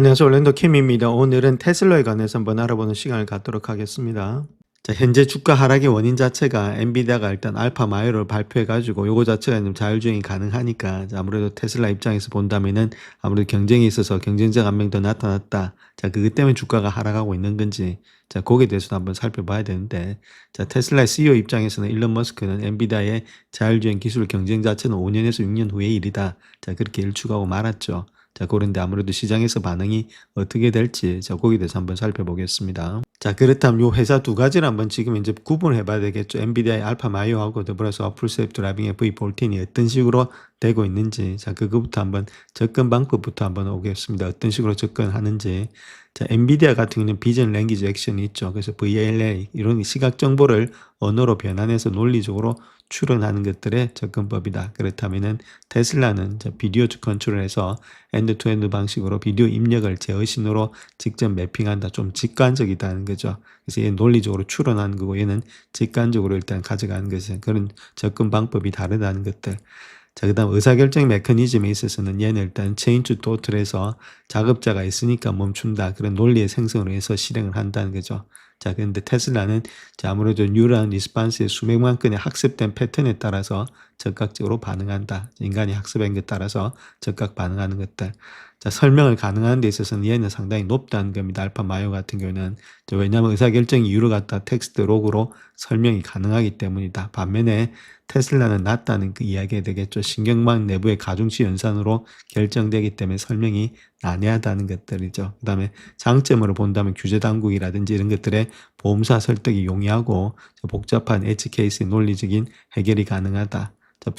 안녕하세요. 올랜도 킴입니다. 오늘은 테슬라에 관해서 한번 알아보는 시간을 갖도록 하겠습니다. 자, 현재 주가 하락의 원인 자체가 엔비디아가 일단 알파 마이어를 발표해가지고 요거 자체가 좀 자율주행이 가능하니까 아무래도 테슬라 입장에서 본다면은 아무래도 경쟁이 있어서 경쟁자가 한 명 더 나타났다. 자, 그것 때문에 주가가 하락하고 있는 건지, 자, 거기에 대해서도 한번 살펴봐야 되는데, 자, 테슬라 CEO 입장에서는 일론 머스크는 엔비디아의 자율주행 기술 경쟁 자체는 5년에서 6년 후의 일이다. 자, 그렇게 일축하고 말았죠. 자, 그런데 아무래도 시장에서 반응이 어떻게 될지, 자, 거기에 대해서 한번 살펴보겠습니다. 자, 그렇다면 요 회사 두 가지를 한번 지금 이제 구분을 해봐야 되겠죠. 엔비디아의 알파 마이오하고 더불어서 풀셀프 드라이빙의 V14이 어떤 식으로 되고 있는지, 자, 그거부터 한번 접근 방법부터 한번 오겠습니다. 어떤 식으로 접근하는지. 자, 엔비디아 같은 경우는 비전 랭귀지 액션이 있죠. 그래서 VLA, 이런 시각 정보를 언어로 변환해서 논리적으로 추론하는 것들의 접근법이다. 그렇다면은 테슬라는 비디오 컨트롤해서 엔드 투엔드 방식으로 비디오 입력을 제어신호로 직접 매핑한다. 좀 직관적이다는 거죠. 그래서 얘는 논리적으로 추론하는 거고 얘는 직관적으로 일단 가져가는 것은 그런 접근 방법이 다르다는 것들. 자, 그 다음 의사결정 메커니즘에 있어서는 얘는 일단 체인주 토틀에서 작업자가 있으니까 멈춘다. 그런 논리의 생성을 해서 실행을 한다는 거죠. 자, 그런데 테슬라는 아무래도 뉴런 리스판스의 수백만 건의 학습된 패턴에 따라서 즉각적으로 반응한다. 인간이 학습한 것에 따라서 즉각 반응하는 것들. 자, 설명을 가능한 데 있어서는 얘는 상당히 높다는 겁니다. 알파 마이오 같은 경우는. 왜냐하면 의사결정 이유를 갖다 텍스트 로그로 설명이 가능하기 때문이다. 반면에 테슬라는 낮다는 그 이야기가 되겠죠. 신경망 내부의 가중치 연산으로 결정되기 때문에 설명이 난해하다는 것들이죠. 그 다음에 장점으로 본다면 규제 당국이라든지 이런 것들의 보험사 설득이 용이하고 복잡한 엣지 케이스의 논리적인 해결이 가능하다.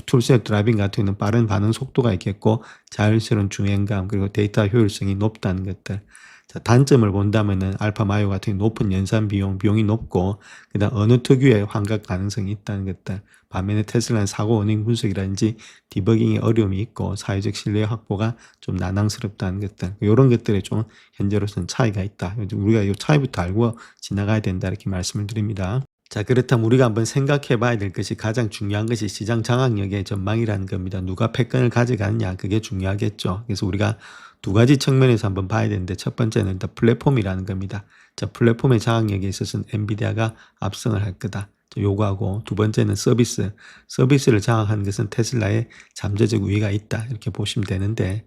툴셀프 드라이빙 같은 경우는 빠른 반응 속도가 있겠고 자율스러운 주행감 그리고 데이터 효율성이 높다는 것들. 자, 단점을 본다면은 알파 마이오 같은 경우 높은 연산 비용이 높고 그다음 어느 특유의 환각 가능성이 있다는 것들. 반면에 테슬라는 사고 원인 분석이라든지 디버깅에 어려움이 있고 사회적 신뢰 확보가 좀 난항스럽다는 것들. 이런 것들에 좀 현재로서는 차이가 있다. 우리가 이 차이부터 알고 지나가야 된다 이렇게 말씀을 드립니다. 자, 그렇다면 우리가 한번 생각해 봐야 될 것이 가장 중요한 것이 시장 장악력의 전망이라는 겁니다. 누가 패권을 가져가느냐 그게 중요하겠죠. 그래서 우리가 두 가지 측면에서 한번 봐야 되는데 첫 번째는 일단 플랫폼이라는 겁니다. 자, 플랫폼의 장악력에 있어서는 엔비디아가 압승을 할 거다. 요구하고 두 번째는 서비스를 장악하는 것은 테슬라의 잠재적 우위가 있다. 이렇게 보시면 되는데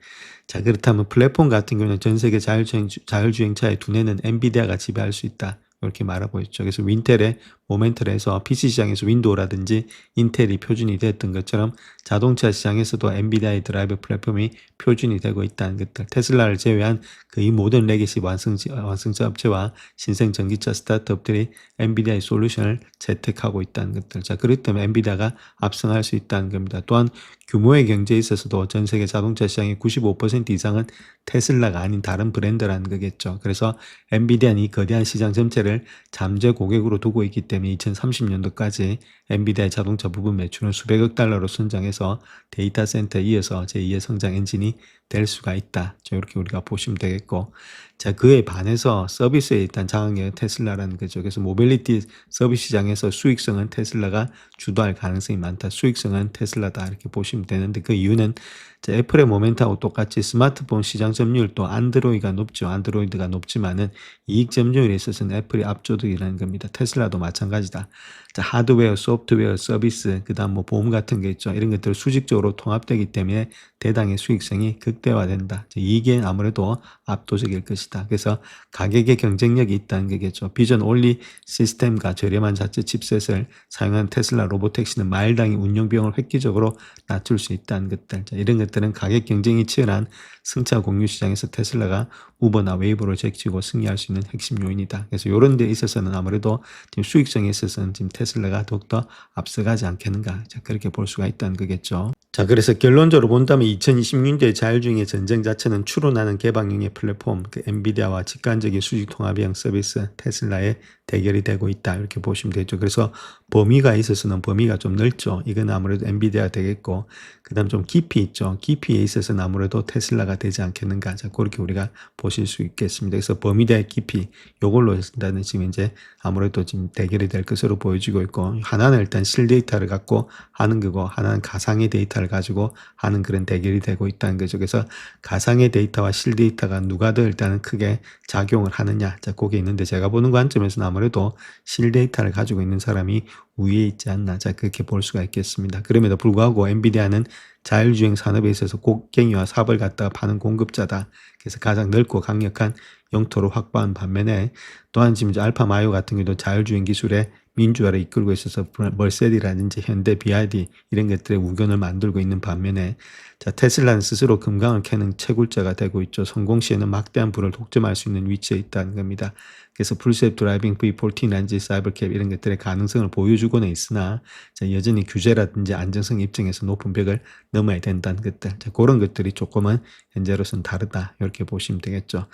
자, 그렇다면 플랫폼 같은 경우는 전 세계 자율주행차의 두뇌는 엔비디아가 지배할 수 있다. 이렇게 말하고 있죠. 그래서 윈텔의 모멘틀에서 PC 시장에서 윈도우라든지 인텔이 표준이 됐던 것처럼 자동차 시장에서도 엔비디아의 드라이브 플랫폼이 표준이 되고 있다는 것들. 테슬라를 제외한 거의 모든 레거시 완성차 업체와 신생 전기차 스타트업들이 엔비디아의 솔루션을 채택하고 있다는 것들. 자, 그렇기 때문에 엔비디아가 압승할 수 있다는 겁니다. 또한 규모의 경제에 있어서도 전 세계 자동차 시장의 95% 이상은 테슬라가 아닌 다른 브랜드라는 거겠죠. 그래서 엔비디아는 이 거대한 시장 전체를 잠재 고객으로 두고 있기 때문에 2030년도까지 엔비디아의 자동차 부분 매출은 수백억 달러로 성장해서 데이터 센터에 이어서 제2의 성장 엔진이 될 수가 있다. 이렇게 우리가 보시면 되겠고, 자, 그에 반해서 서비스에 일단 장악력은 테슬라라는 거죠. 그래서 모빌리티 서비스 시장에서 수익성은 테슬라가 주도할 가능성이 많다. 수익성은 테슬라다. 이렇게 보시면 되는데 그 이유는 자, 애플의 모멘트하고 똑같이 스마트폰 시장 점유율도 안드로이드가 높죠. 안드로이드가 높지만은 이익 점유율에 있어서는 애플이 압도적이라는 겁니다. 테슬라도 마찬가지다. 자, 하드웨어, 소프트웨어, 서비스, 그다음 뭐 보험 같은 게 있죠. 이런 것들 수직적으로 통합되기 때문에 대당의 수익성이 극대화된다. 이게 아무래도 압도적일 것이다. 그래서 가격의 경쟁력이 있다는 거겠죠. 비전 올리 시스템과 저렴한 자체 칩셋을 사용한 테슬라 로보택시는 마일당의 운영 비용을 획기적으로 낮출 수 있다는 것들. 자, 이런 것들은 가격 경쟁이 치열한 승차 공유 시장에서 테슬라가 우버나 웨이브를 제치고 승리할 수 있는 핵심 요인이다. 그래서 이런 데 있어서는 아무래도 지금 수익성에 있어서는 지금 테슬라가 더욱더 앞서가지 않겠는가. 자, 그렇게 볼 수가 있다는 거겠죠. 자, 그래서 결론적으로 본다면 2026년도의 자율주행의 전쟁 자체는 추론하는 개방형의 플랫폼, 그 엔비디아와 직관적인 수직 통합형 서비스 테슬라의 대결이 되고 있다. 이렇게 보시면 되죠. 그래서 범위가 있어서는 범위가 좀 넓죠. 이건 아무래도 엔비디아가 되겠고, 그 다음 좀 깊이 있죠. 깊이에 있어서는 아무래도 테슬라가 되지 않겠는가. 자, 그렇게 우리가 보실 수 있겠습니다. 그래서 범위 대 깊이, 요걸로 일단은 지금 이제 아무래도 지금 대결이 될 것으로 보여지고 있고, 하나는 일단 실데이터를 갖고 하는 거고, 하나는 가상의 데이터를 데이터를 가지고 하는 그런 대결이 되고 있다는 거죠. 그래서 가상의 데이터와 실 데이터가 누가 더 일단은 크게 작용을 하느냐. 자, 그게 있는데 제가 보는 관점에서는 아무래도 실 데이터를 가지고 있는 사람이 우위에 있지 않나. 자, 그렇게 볼 수가 있겠습니다. 그럼에도 불구하고 엔비디아는 자율주행 산업에 있어서 곡괭이와 삽을 갖다가 파는 공급자다. 그래서 가장 넓고 강력한 영토를 확보한 반면에 또한 지금 이제 알파 마이오 같은 경우도 자율주행 기술의 민주화를 이끌고 있어서 멀세디라든지 현대 BYD 이런 것들의 우견을 만들고 있는 반면에 자, 테슬라는 스스로 금강을 캐는 채굴자가 되고 있죠. 성공 시에는 막대한 부를 독점할 수 있는 위치에 있다는 겁니다. 그래서 풀셀프 드라이빙 V14라든지 사이버캡 이런 것들의 가능성을 보여주고는 있으나 자, 여전히 규제라든지 안정성 입장에서 높은 벽을 넘어야 된다는 것들. 자, 그런 것들이 조금은 현재로서는 다르다. 이렇게 보시면 되겠죠.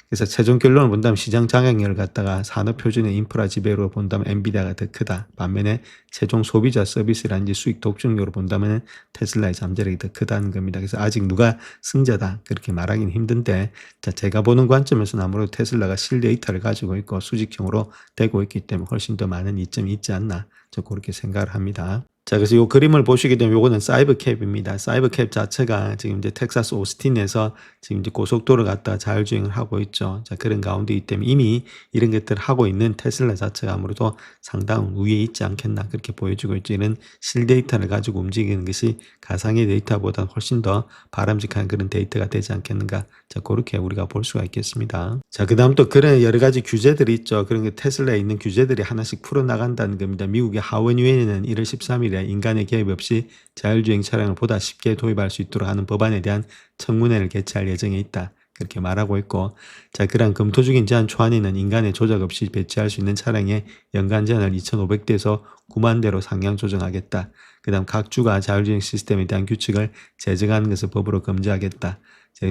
그래서 최종 결론을 본다면 시장 장악력을 갖다가 산업 표준의 인프라 지배로 본다면 엔비디아가 더 크다. 반면에 최종 소비자 서비스라든지 수익 독점력으로 본다면 테슬라의 잠재력이 더 크다는 겁니다. 그래서 아직 누가 승자다 그렇게 말하기는 힘든데 자, 제가 보는 관점에서는 아무래도 테슬라가 실 데이터를 가지고 있고 수직형으로 되고 있기 때문에 훨씬 더 많은 이점이 있지 않나 저 그렇게 생각을 합니다. 자, 그래서 이 그림을 보시게 되면 요거는 사이버캡입니다. 사이버캡 자체가 지금 이제 텍사스 오스틴에서 지금 이제 고속도로 갖다 자율주행을 하고 있죠. 자, 그런 가운데이기 때문에 이미 이런 것들을 하고 있는 테슬라 자체가 아무래도 상당 우위에 있지 않겠나 그렇게 보여주고 있죠. 이런 실 데이터를 가지고 움직이는 것이 가상의 데이터보다 훨씬 더 바람직한 그런 데이터가 되지 않겠는가. 자, 그렇게 우리가 볼 수가 있겠습니다. 자, 그 다음 또 그런 여러 가지 규제들이 있죠. 그런 게 테슬라에 있는 규제들이 하나씩 풀어나간다는 겁니다. 미국의 하원 의회는 1월 13일에 인간의 개입 없이 자율주행 차량을 보다 쉽게 도입할 수 있도록 하는 법안에 대한 청문회를 개최할 예정에 있다. 그렇게 말하고 있고 자, 그러한 검토 중인 제한 초안에는 인간의 조작 없이 배치할 수 있는 차량의 연간 제한을 2,500대에서 9만 대로 상향 조정하겠다. 그 다음 각 주가 자율주행 시스템에 대한 규칙을 제정하는 것을 법으로 금지하겠다.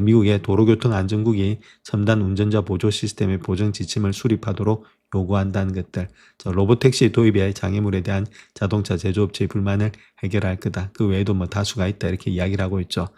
미국의 도로교통안전국이 첨단 운전자 보조 시스템의 보정 지침을 수립하도록 요구한다는 것들. 로보택시 도입의 장애물에 대한 자동차 제조업체의 불만을 해결할 거다. 그 외에도 뭐 다수가 있다. 이렇게 이야기를 하고 있죠.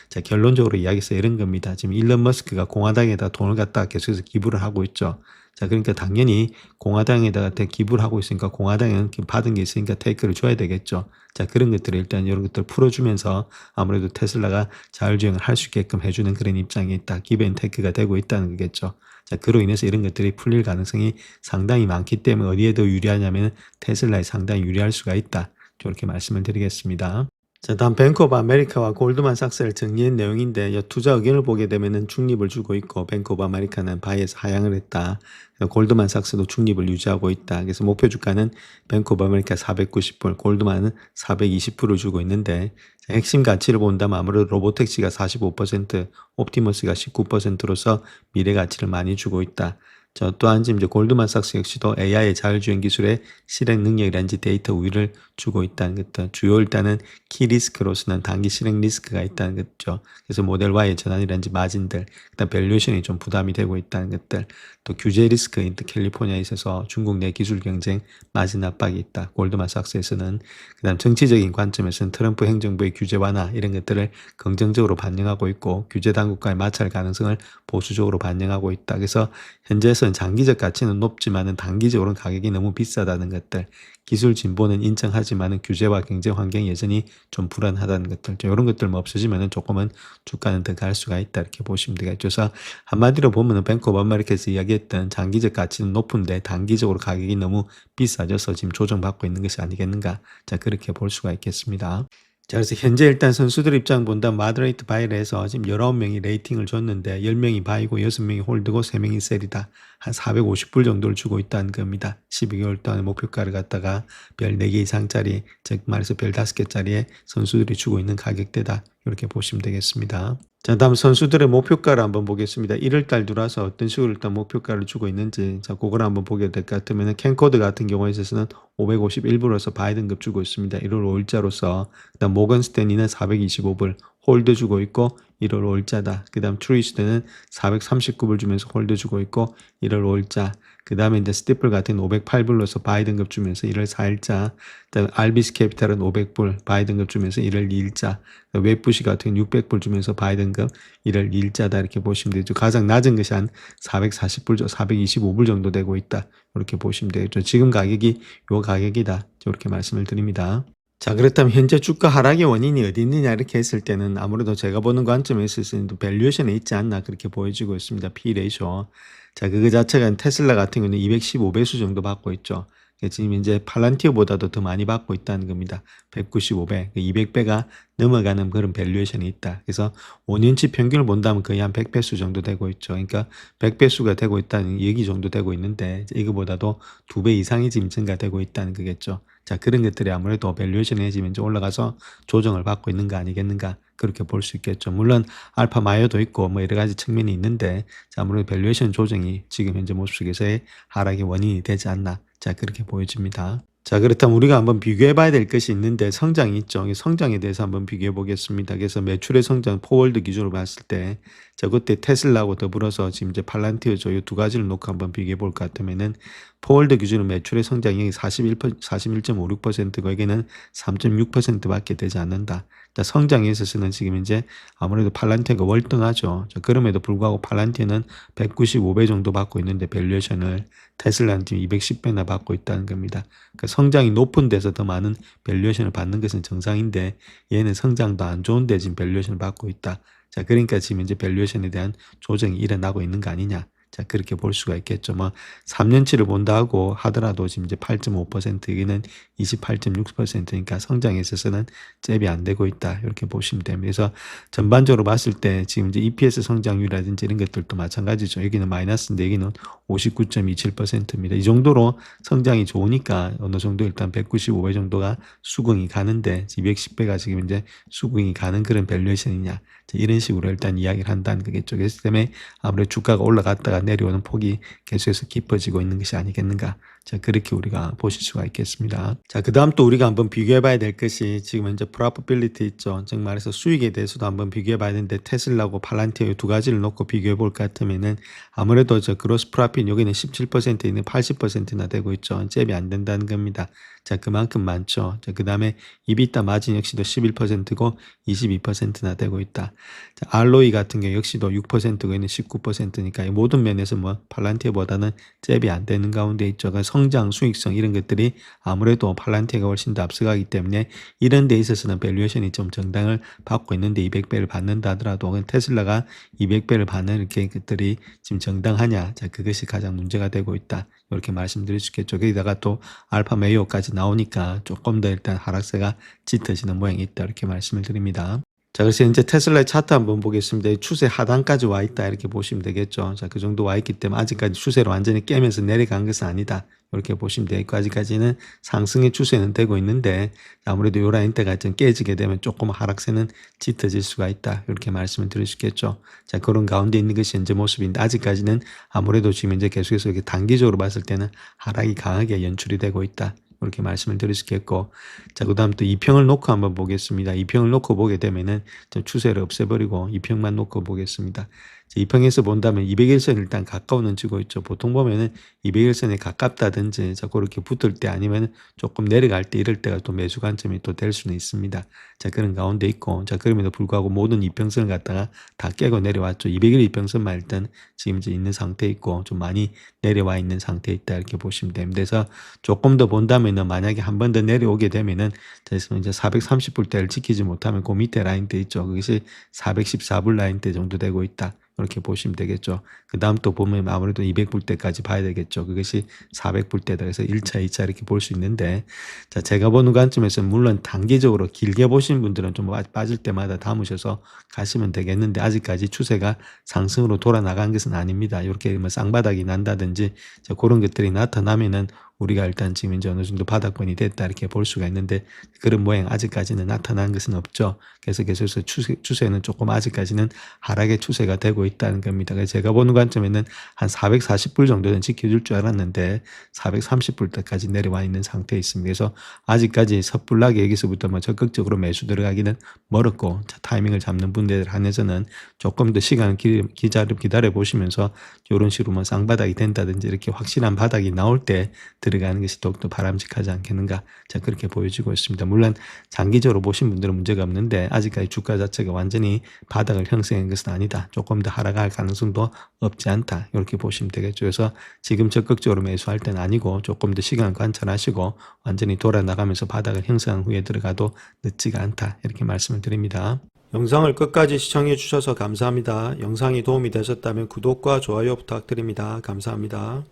자, 결론적으로 이야기해서 이런 겁니다. 지금 일론 머스크가 공화당에다 돈을 갖다가 계속해서 기부를 하고 있죠. 자, 그러니까 당연히 공화당에다가 기부를 하고 있으니까 공화당은 받은 게 있으니까 테이크를 줘야 되겠죠. 자, 그런 것들을 일단 이런 것들 풀어주면서 아무래도 테슬라가 자율주행을 할 수 있게끔 해주는 그런 입장이 있다. 기브앤테이크가 되고 있다는 거겠죠. 자, 그로 인해서 이런 것들이 풀릴 가능성이 상당히 많기 때문에 어디에 더 유리하냐면 테슬라에 상당히 유리할 수가 있다. 이렇게 말씀을 드리겠습니다. 자, 다음 뱅크 오브 아메리카와 골드만삭스를 정리한 내용인데 투자 의견을 보게 되면은 중립을 주고 있고 뱅크 오브 아메리카는 바이에서 하향을 했다. 골드만삭스도 중립을 유지하고 있다. 그래서 목표 주가는 뱅크 오브 아메리카 490불, 골드만은 420불을 주고 있는데 핵심 가치를 본다면 아무래도 로보택시가 45%, 옵티머스가 19%로서 미래 가치를 많이 주고 있다. 저 또한 지금 이제 골드만삭스 역시도 AI의 자율주행 기술의 실행 능력이라든지 데이터 우위를 주고 있다는 것들. 주요 일단은 키 리스크로서는 단기 실행 리스크가 있다는 것죠. 그래서 모델 Y의 전환이라든지 마진들, 그다음 밸류에이션이 좀 부담이 되고 있다는 것들. 또 규제 리스크, 캘리포니아에 있어서 중국 내 기술 경쟁, 마진 압박이 있다. 골드만삭스에서는 그다음 정치적인 관점에서는 트럼프 행정부의 규제 완화 이런 것들을 긍정적으로 반영하고 있고 규제 당국과의 마찰 가능성을 보수적으로 반영하고 있다. 그래서 현재에서는 장기적 가치는 높지만은 단기적으로는 가격이 너무 비싸다는 것들, 기술 진보는 인정하지만은 규제와 경쟁 환경이 여전히 좀 불안하다는 것들, 이런 것들만 없어지면은 조금은 주가는 더 갈 수가 있다 이렇게 보시면 되겠죠. 그래서 한마디로 보면은 뱅크 오브 아메리카에서 이야기했던 장기적 가치는 높은데 단기적으로 가격이 너무 비싸져서 지금 조정받고 있는 것이 아니겠는가. 자, 그렇게 볼 수가 있겠습니다. 자, 그래서 현재 일단 선수들 입장 본다면 마더레이트 바이를 해서 지금 19명이 레이팅을 줬는데 10명이 바이고 6명이 홀드고 3명이 셀이다. 한 450불 정도를 주고 있다는 겁니다. 12개월 동안의 목표가를 갖다가 별 4개 이상짜리, 즉 말해서 별 5개짜리에 선수들이 주고 있는 가격대다. 이렇게 보시면 되겠습니다. 자, 다음 선수들의 목표가를 한번 보겠습니다. 1월달 들어와서 어떤 식으로 일단 목표가를 주고 있는지, 자, 그걸 한번 보게 될 것 같으면 캔코드 같은 경우에 있어서는 551불로서 바이든급 주고 있습니다. 1월 5일자로서. 그다음 모건 스탠리는 425불 홀드 주고 있고 1월 5일자다. 그다음 트루이스트는 439불 주면서 홀드 주고 있고 1월 5일자. 그 다음에 이제 스티플 같은 508불로서 바이든급 주면서 1월 4일자. 그다음에 알비스 캐피탈은 500불 바이든급 주면서 1월 2일자. 웹부시 같은 600불 주면서 바이든급 1월 2일자다 이렇게 보시면 되죠. 가장 낮은 것이 한 440불, 425불 정도 되고 있다. 이렇게 보시면 되겠죠. 지금 가격이 요 가격이다. 이렇게 말씀을 드립니다. 자, 그렇다면 현재 주가 하락의 원인이 어디 있느냐 이렇게 했을 때는 아무래도 제가 보는 관점에서 있어서는 밸류에이션에 있지 않나 그렇게 보여지고 있습니다. P 레이쇼. 자, 그거 자체가 테슬라 같은 경우는 215배수 정도 받고 있죠. 지금 이제 팔란티어보다도 더 많이 받고 있다는 겁니다. 195배, 200배가 넘어가는 그런 밸류에이션이 있다. 그래서 5년치 평균을 본다면 거의 한 100배수 정도 되고 있죠. 그러니까 100배수가 되고 있다는 얘기 정도 되고 있는데 이거보다도 2배 이상이 지금 증가되고 있다는 거겠죠. 자, 그런 것들이 아무래도 밸류에이션이 지금 이제 올라가서 조정을 받고 있는 거 아니겠는가 그렇게 볼 수 있겠죠. 물론 알파 마이어도 있고 뭐 여러 가지 측면이 있는데 자, 아무래도 밸류에이션 조정이 지금 현재 모습 속에서의 하락의 원인이 되지 않나 자, 그렇게 보여집니다. 자, 그렇다면 우리가 한번 비교해 봐야 될 것이 있는데 성장이 있죠. 이 성장에 대해서 한번 비교해 보겠습니다. 그래서 매출의 성장 포월드 기준으로 봤을 때 자, 그때 테슬라하고 더불어서 지금 이제 팔란티어죠. 이 두 가지를 놓고 한번 비교해 볼 것 같으면은 포월드 기준으로 매출의 성장이 41.56%고 여기는 3.6%밖에 되지 않는다. 자, 성장에 있어서는 지금 이제 아무래도 팔란티어가 월등하죠. 자, 그럼에도 불구하고 팔란티어는 195배 정도 받고 있는데 밸류에이션을 테슬라는 지금 210배나 받고 있다는 겁니다. 그러니까 성장이 높은 데서 더 많은 밸류에이션을 받는 것은 정상인데 얘는 성장도 안 좋은데 지금 밸류에이션을 받고 있다. 자, 그러니까 지금 이제 밸류에이션에 대한 조정이 일어나고 있는 거 아니냐. 자, 그렇게 볼 수가 있겠죠. 뭐 3년치를 본다고 하더라도 지금 이제 8.5% 여기는 28.6%니까 성장에 있어서는 잽이 안 되고 있다. 이렇게 보시면 됩니다. 그래서 전반적으로 봤을 때 지금 이제 EPS 성장률이라든지 이런 것들도 마찬가지죠. 여기는 마이너스인데 여기는 59.27%입니다. 이 정도로 성장이 좋으니까 어느 정도 일단 195배 정도가 수긍이 가는데 210배가 지금 이제 수긍이 가는 그런 밸류에이션이냐. 이런 식으로 일단 이야기를 한다는 거겠죠. 그렇기 때문에 아무래도 주가가 올라갔다가 내려오는 폭이 계속해서 깊어지고 있는 것이 아니겠는가. 자, 그렇게 우리가 보실 수가 있겠습니다. 자, 그 다음 또 우리가 한번 비교해 봐야 될 것이 지금 현재 프로퍼빌리티 있죠. 즉 말해서 수익에 대해서도 한번 비교해 봐야 되는데 테슬라고 팔란티어 두 가지를 놓고 비교해 볼 것 같으면은 아무래도 저 그로스 프로핏 여기는 17% 있는 80%나 되고 있죠. 잽이 안 된다는 겁니다. 자, 그만큼 많죠. 자, 그 다음에 이비타 마진 역시도 11%고 22%나 되고 있다. 자, 알로이 같은 경우 역시도 6%고 있는 19%니까 모든 면에서 뭐 팔란티어보다는 잽이 안 되는 가운데 있죠. 그러니까 성장, 수익성 이런 것들이 아무래도 팔란티어가 훨씬 더 앞서가기 때문에 이런 데 있어서는 밸류에이션이 좀 정당을 받고 있는데 200배를 받는다 하더라도 테슬라가 200배를 받는 이렇게 것들이 지금 정당하냐. 자, 그것이 가장 문제가 되고 있다. 이렇게 말씀드릴 수 있겠죠. 거기다가 또 알파 메이오까지 나오니까 조금 더 일단 하락세가 짙어지는 모양이 있다. 이렇게 말씀을 드립니다. 자, 그래서 이제 테슬라의 차트 한번 보겠습니다. 추세 하단까지 와 있다. 이렇게 보시면 되겠죠. 자, 그 정도 와 있기 때문에 아직까지 추세로 완전히 깨면서 내려간 것은 아니다. 이렇게 보시면 되겠고, 아직까지는 상승의 추세는 되고 있는데, 아무래도 요 라인대가 좀 깨지게 되면 조금 하락세는 짙어질 수가 있다. 이렇게 말씀을 드릴 수 있겠죠. 자, 그런 가운데 있는 것이 현재 모습인데, 아직까지는 아무래도 지금 이제 계속해서 이렇게 단기적으로 봤을 때는 하락이 강하게 연출이 되고 있다. 이렇게 말씀을 드릴 수 있겠고, 자, 그 다음 또 2평을 놓고 한번 보겠습니다. 2평을 놓고 보게 되면은 좀 추세를 없애버리고 2평만 놓고 보겠습니다. 2평에서 본다면 200일선 일단 가까워는 지고 있죠. 보통 보면은 200일선에 가깝다든지 자, 그렇게 붙을 때 아니면 조금 내려갈 때 이럴 때가 또 매수 관점이 또 될 수는 있습니다. 자, 그런 가운데 있고, 자, 그럼에도 불구하고 모든 이평선을 갖다가 다 깨고 내려왔죠. 200일 이평선만 일단 지금 이제 있는 상태에 있고, 좀 많이 내려와 있는 상태에 있다. 이렇게 보시면 됩니다. 그래서 조금 더 본다면은 만약에 한 번 더 내려오게 되면은, 자, 이제 430불대를 지키지 못하면 그 밑에 라인대 있죠. 그것이 414불 라인대 정도 되고 있다. 이렇게 보시면 되겠죠. 그 다음 또 보면 아무래도 200불대까지 봐야 되겠죠. 그것이 400불대다. 그래서 1차, 2차 이렇게 볼 수 있는데, 자, 제가 보는 관점에서 물론 단기적으로 길게 보신 분들은 좀 빠질 때마다 담으셔서 가시면 되겠는데, 아직까지 추세가 상승으로 돌아 나간 것은 아닙니다. 이렇게 뭐 쌍바닥이 난다든지, 자, 그런 것들이 나타나면은 우리가 일단 지금 이제 어느 정도 바닥권이 됐다 이렇게 볼 수가 있는데 그런 모양 아직까지는 나타난 것은 없죠. 그래서 계속해서 추세는 조금 아직까지는 하락의 추세가 되고 있다는 겁니다. 그래서 제가 보는 관점에는 한 440불 정도는 지켜줄 줄 알았는데 430불대까지 내려와 있는 상태에 있습니다. 그래서 아직까지 섣불나게 여기서부터 뭐 적극적으로 매수 들어가기는 멀었고 타이밍을 잡는 분들 한해서는 조금 더 시간을 기다려 보시면서 이런 식으로 뭐 쌍바닥이 된다든지 이렇게 확실한 바닥이 나올 때 들어가는 것이 더욱더 바람직하지 않겠는가. 자, 그렇게 보여지고 있습니다. 물론 장기적으로 보신 분들은 문제가 없는데 아직까지 주가 자체가 완전히 바닥을 형성한 것은 아니다. 조금 더 하락할 가능성도 없지 않다. 이렇게 보시면 되겠죠. 그래서 지금 적극적으로 매수할 때는 아니고 조금 더 시간을 관찰하시고 완전히 돌아나가면서 바닥을 형성한 후에 들어가도 늦지가 않다. 이렇게 말씀을 드립니다. 영상을 끝까지 시청해 주셔서 감사합니다. 영상이 도움이 되셨다면 구독과 좋아요 부탁드립니다. 감사합니다.